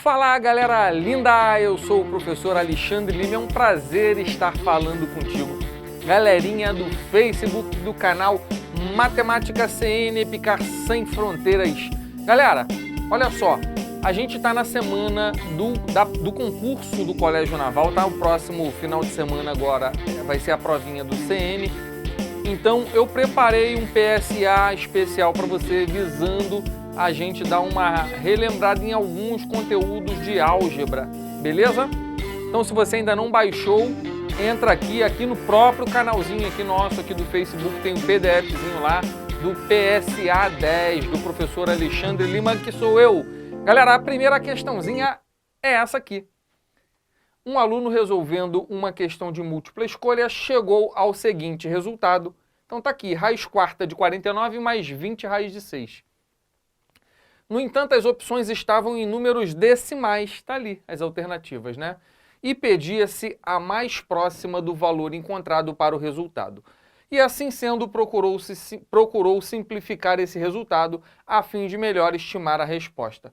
Fala galera linda, eu sou o professor Alexandre Lima, é um prazer estar falando contigo. Galerinha do Facebook, do canal Matemática CN Epicar Sem Fronteiras. Galera, olha só, a gente está na semana do concurso do Colégio Naval, tá? O próximo final de semana agora vai ser a provinha do CN. Então eu preparei um PSA especial para você, visando a gente dar uma relembrada em alguns conteúdos de álgebra, beleza? Então se você ainda não baixou, entra aqui no próprio canalzinho aqui nosso, aqui do Facebook, tem um PDFzinho lá do PSA 10, do professor Alexandre Lima, que sou eu. Galera, a primeira questãozinha é essa aqui. Um aluno resolvendo uma questão de múltipla escolha chegou ao seguinte resultado. Então tá aqui, raiz quarta de 49 mais 20 raiz de 6. No entanto, as opções estavam em números decimais, tá ali as alternativas, né? E pedia-se a mais próxima do valor encontrado para o resultado. E assim sendo, procurou simplificar esse resultado a fim de melhor estimar a resposta.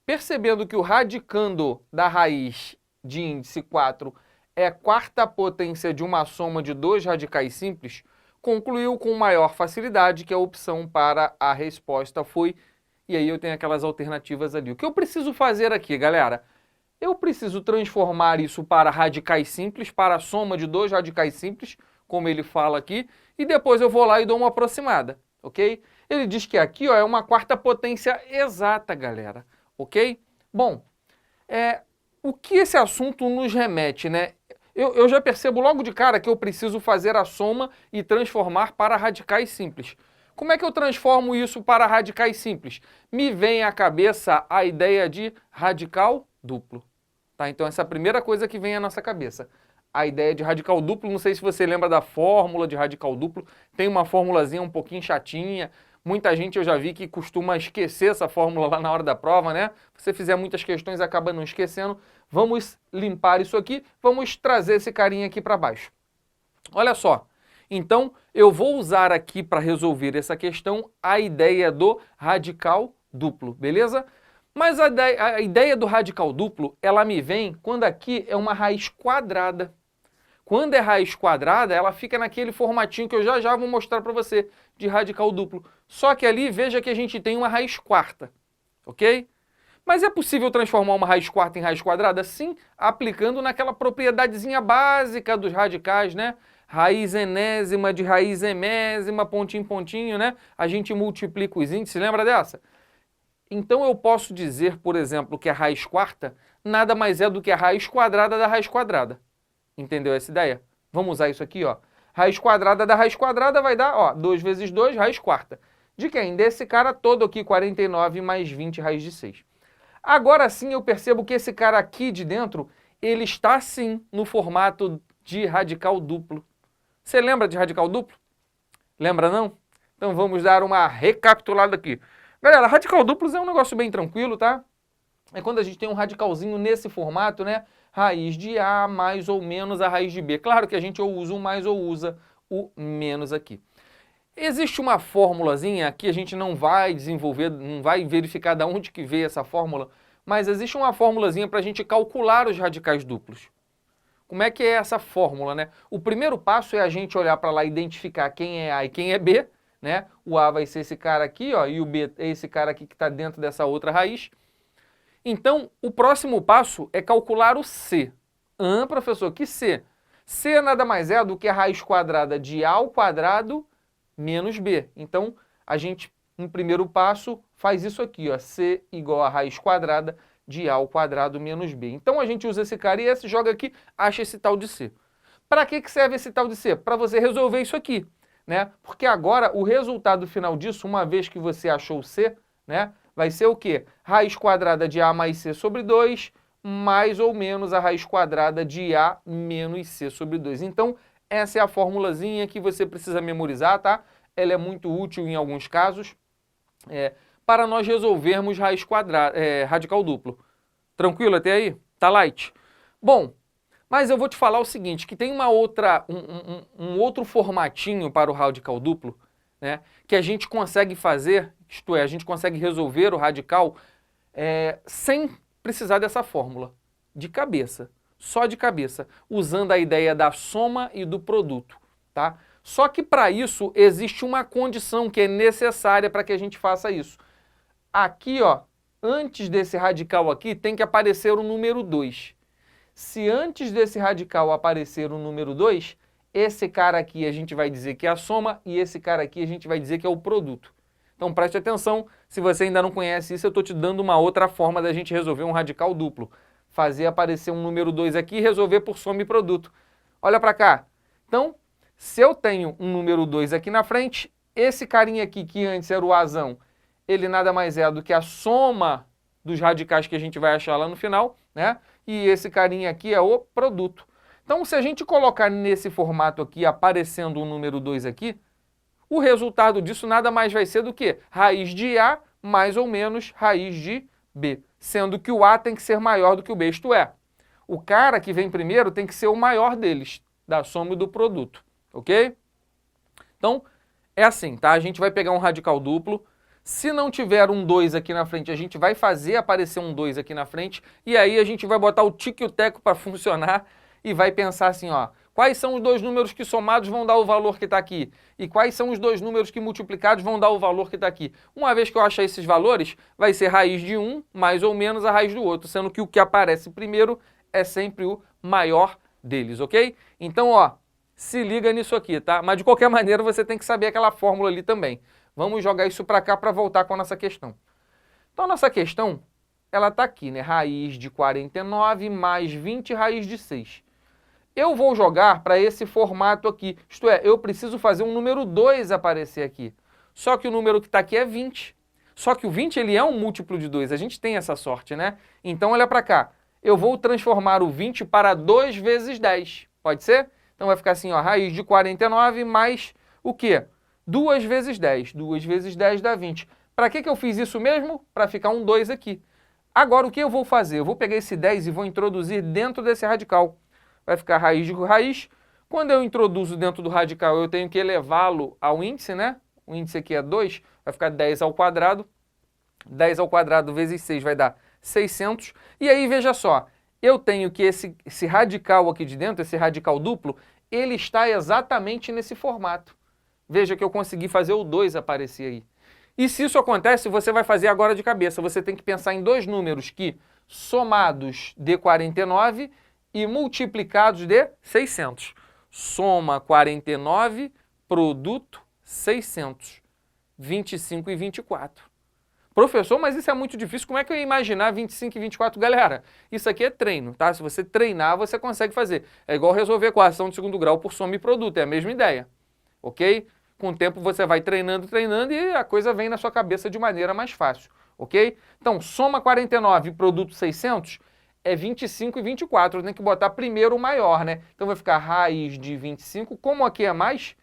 Percebendo que o radicando da raiz de índice 4 é a quarta potência de uma soma de dois radicais simples, concluiu com maior facilidade que a opção para a resposta foi... E aí eu tenho aquelas alternativas ali. O que eu preciso fazer aqui, galera? Eu preciso transformar isso para radicais simples, para a soma de dois radicais simples, como ele fala aqui, e depois eu vou lá e dou uma aproximada, ok? Ele diz que aqui ó, é uma quarta potência exata, galera, ok? Bom, o que esse assunto nos remete, né? Eu já percebo logo de cara que eu preciso fazer a soma e transformar para radicais simples. Como é que eu transformo isso para radicais simples? Me vem à cabeça a ideia de radical duplo. Tá? Então essa é a primeira coisa que vem à nossa cabeça. A ideia de radical duplo, não sei se você lembra da fórmula de radical duplo, tem uma formulazinha um pouquinho chatinha, muita gente eu já vi que costuma esquecer essa fórmula lá na hora da prova, né? Se você fizer muitas questões acaba não esquecendo. Vamos limpar isso aqui, vamos trazer esse carinha aqui para baixo. Olha só. Então, eu vou usar aqui para resolver essa questão a ideia do radical duplo, beleza? Mas a ideia do radical duplo, ela me vem quando aqui é uma raiz quadrada. Quando é raiz quadrada, ela fica naquele formatinho que eu já vou mostrar para você, de radical duplo. Só que ali, veja que a gente tem uma raiz quarta, ok? Mas é possível transformar uma raiz quarta em raiz quadrada? Sim, aplicando naquela propriedadezinha básica dos radicais, né? Raiz enésima de raiz emésima, pontinho, pontinho, né? A gente multiplica os índices, lembra dessa? Então eu posso dizer, por exemplo, que a raiz quarta nada mais é do que a raiz quadrada da raiz quadrada. Entendeu essa ideia? Vamos usar isso aqui, ó. Raiz quadrada da raiz quadrada vai dar, ó, 2 vezes 2, raiz quarta. De quem? Desse cara todo aqui, 49 mais 20 raiz de 6. Agora sim eu percebo que esse cara aqui de dentro, ele está sim no formato de radical duplo. Você lembra de radical duplo? Lembra não? Então vamos dar uma recapitulada aqui. Galera, radical duplos é um negócio bem tranquilo, tá? É quando a gente tem um radicalzinho nesse formato, né? Raiz de A mais ou menos a raiz de B. Claro que a gente ou usa o mais ou usa o menos aqui. Existe uma formulazinha que a gente não vai desenvolver, não vai verificar de onde que veio essa fórmula, mas existe uma formulazinha para a gente calcular os radicais duplos. Como é que é essa fórmula, né? O primeiro passo é a gente olhar para lá e identificar quem é A e quem é B, né? O A vai ser esse cara aqui, ó, e o B é esse cara aqui que está dentro dessa outra raiz. Então, o próximo passo é calcular o C. Professor, que C? C nada mais é do que a raiz quadrada de A ao quadrado menos B. Então, a gente, no primeiro passo, faz isso aqui, ó, C igual a raiz quadrada de A ao quadrado menos B. Então a gente usa esse cara e esse joga aqui, acha esse tal de C. Para que serve esse tal de C? Para você resolver isso aqui, né? Porque agora o resultado final disso, uma vez que você achou o C, né, vai ser o quê? Raiz quadrada de A mais C sobre 2, mais ou menos a raiz quadrada de A menos C sobre 2. Então, essa é a formulazinha que você precisa memorizar, tá? Ela é muito útil em alguns casos. Para nós resolvermos radical duplo. Tranquilo até aí? Tá light? Bom, mas eu vou te falar o seguinte, que tem um outro formatinho para o radical duplo, né, que a gente consegue fazer, isto é, a gente consegue resolver o radical sem precisar dessa fórmula de cabeça, só de cabeça, usando a ideia da soma e do produto, tá? Só que para isso existe uma condição que é necessária para que a gente faça isso. Aqui, ó, antes desse radical aqui tem que aparecer o número 2. Se antes desse radical aparecer o número 2, esse cara aqui a gente vai dizer que é a soma e esse cara aqui a gente vai dizer que é o produto. Então preste atenção, se você ainda não conhece isso, eu estou te dando uma outra forma da gente resolver um radical duplo. Fazer aparecer um número 2 aqui e resolver por soma e produto. Olha para cá. Então, se eu tenho um número 2 aqui na frente, esse carinha aqui que antes era o azão, ele nada mais é do que a soma dos radicais que a gente vai achar lá no final, né? E esse carinha aqui é o produto. Então, se a gente colocar nesse formato aqui, aparecendo o número 2 aqui, o resultado disso nada mais vai ser do que raiz de A mais ou menos raiz de B, sendo que o A tem que ser maior do que o B, isto é, o cara que vem primeiro tem que ser o maior deles, da soma e do produto, ok? Então, é assim, tá? A gente vai pegar um radical duplo, se não tiver um 2 aqui na frente, a gente vai fazer aparecer um 2 aqui na frente, e aí a gente vai botar o tico e o teco para funcionar e vai pensar assim, ó, quais são os dois números que somados vão dar o valor que está aqui? E quais são os dois números que multiplicados vão dar o valor que está aqui? Uma vez que eu achar esses valores, vai ser raiz de um mais ou menos a raiz do outro, sendo que o que aparece primeiro é sempre o maior deles, ok? Então, ó, se liga nisso aqui, tá? Mas de qualquer maneira você tem que saber aquela fórmula ali também. Vamos jogar isso para cá para voltar com a nossa questão. Então, a nossa questão, ela está aqui, né? Raiz de 49 mais 20 raiz de 6. Eu vou jogar para esse formato aqui, isto é, eu preciso fazer um número 2 aparecer aqui. Só que o número que está aqui é 20. Só que o 20 ele é um múltiplo de 2, a gente tem essa sorte, né? Então olha para cá, eu vou transformar o 20 para 2 vezes 10, pode ser? Então vai ficar assim, ó, raiz de 49 mais o quê? 2 vezes 10, 2 vezes 10 dá 20. Para que eu fiz isso mesmo? Para ficar um 2 aqui. Agora o que eu vou fazer? Eu vou pegar esse 10 e vou introduzir dentro desse radical. Vai ficar raiz de raiz. Quando eu introduzo dentro do radical, eu tenho que elevá-lo ao índice, né? O índice aqui é 2, vai ficar 10 ao quadrado. 10 ao quadrado vezes 6 vai dar 600. E aí, veja só, eu tenho que esse radical aqui de dentro, esse radical duplo, ele está exatamente nesse formato. Veja que eu consegui fazer o 2 aparecer aí. E se isso acontece, você vai fazer agora de cabeça. Você tem que pensar em dois números que, somados, dê 49 e multiplicados de 600. Soma 49, produto 600. 25 e 24. Professor, mas isso é muito difícil, como é que eu ia imaginar 25 e 24? Galera, isso aqui é treino, tá? Se você treinar, você consegue fazer. É igual resolver equação de segundo grau por soma e produto, é a mesma ideia, ok? Com o tempo você vai treinando e a coisa vem na sua cabeça de maneira mais fácil, ok? Então, soma 49 e produto 600 é 25 e 24, tem que botar primeiro o maior, né? Então vai ficar raiz de 25, como aqui é mais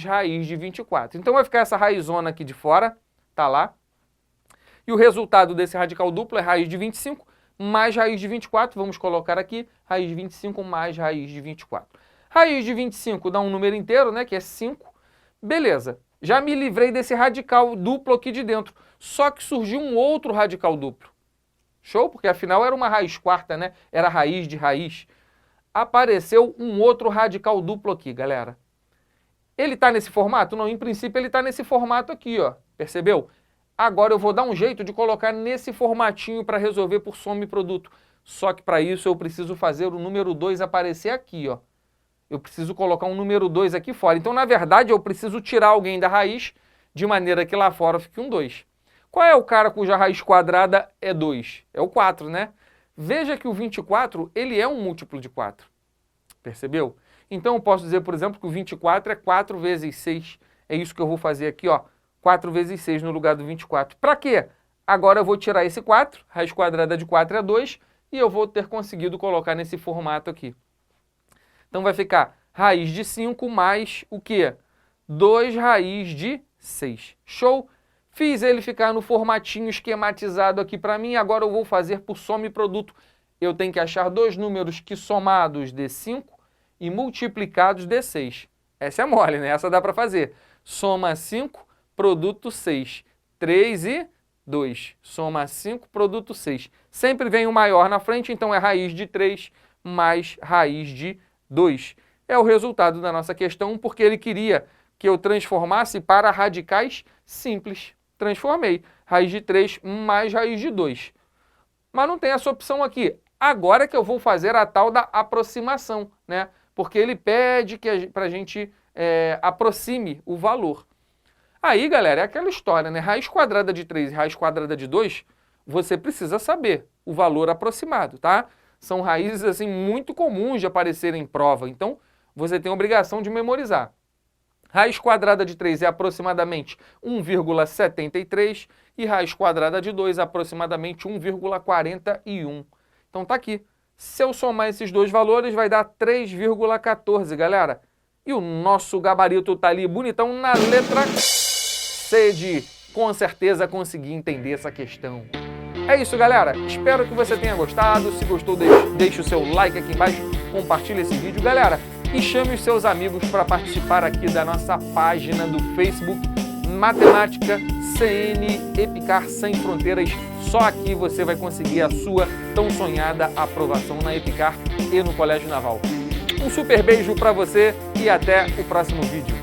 raiz de 24. Então vai ficar essa raizona aqui de fora, tá lá. E o resultado desse radical duplo é raiz de 25 mais raiz de 24, vamos colocar aqui, raiz de 25 mais raiz de 24. Raiz de 25 dá um número inteiro, né, que é 5. Beleza, já me livrei desse radical duplo aqui de dentro, só que surgiu um outro radical duplo. Show? Porque afinal era uma raiz quarta, né? Era raiz de raiz. Apareceu um outro radical duplo aqui, galera. Ele está nesse formato? Não, em princípio ele está nesse formato aqui, ó. Percebeu? Agora eu vou dar um jeito de colocar nesse formatinho para resolver por soma e produto. Só que para isso eu preciso fazer o número 2 aparecer aqui, ó. Eu preciso colocar um número 2 aqui fora. Então, na verdade, eu preciso tirar alguém da raiz de maneira que lá fora fique um 2. Qual é o cara cuja raiz quadrada é 2? É o 4, né? Veja que o 24, ele é um múltiplo de 4. Percebeu? Então eu posso dizer, por exemplo, que o 24 é 4 vezes 6. É isso que eu vou fazer aqui, ó. 4 vezes 6 no lugar do 24. Para quê? Agora eu vou tirar esse 4, raiz quadrada de 4 é 2, e eu vou ter conseguido colocar nesse formato aqui. Então vai ficar raiz de 5 mais o quê? 2 raiz de 6. Show? Fiz ele ficar no formatinho esquematizado aqui para mim, agora eu vou fazer por soma e produto. Eu tenho que achar dois números que somados dê 5 e multiplicados dê 6. Essa é mole, né? Essa dá para fazer. Soma 5, produto 6. 3 e 2. Soma 5, produto 6. Sempre vem o maior na frente, então é raiz de 3 mais raiz de 2. É o resultado da nossa questão, porque ele queria que eu transformasse para radicais simples. Transformei. Raiz de 3 mais raiz de 2. Mas não tem essa opção aqui. Agora que eu vou fazer a tal da aproximação, né? Porque ele pede que para a gente aproxime o valor. Aí, galera, é aquela história, né? Raiz quadrada de 3 e raiz quadrada de 2, você precisa saber o valor aproximado, tá? São raízes, assim, muito comuns de aparecerem em prova, então você tem a obrigação de memorizar. Raiz quadrada de 3 é aproximadamente 1,73 e raiz quadrada de 2 é aproximadamente 1,41. Então tá aqui. Se eu somar esses dois valores, vai dar 3,14, galera. E o nosso gabarito tá ali bonitão na letra C de, com certeza, conseguir entender essa questão. É isso, galera. Espero que você tenha gostado. Se gostou, deixe o seu like aqui embaixo, compartilhe esse vídeo, galera. E chame os seus amigos para participar aqui da nossa página do Facebook, Matemática CN Epicar Sem Fronteiras. Só aqui você vai conseguir a sua tão sonhada aprovação na Epicar e no Colégio Naval. Um super beijo para você e até o próximo vídeo.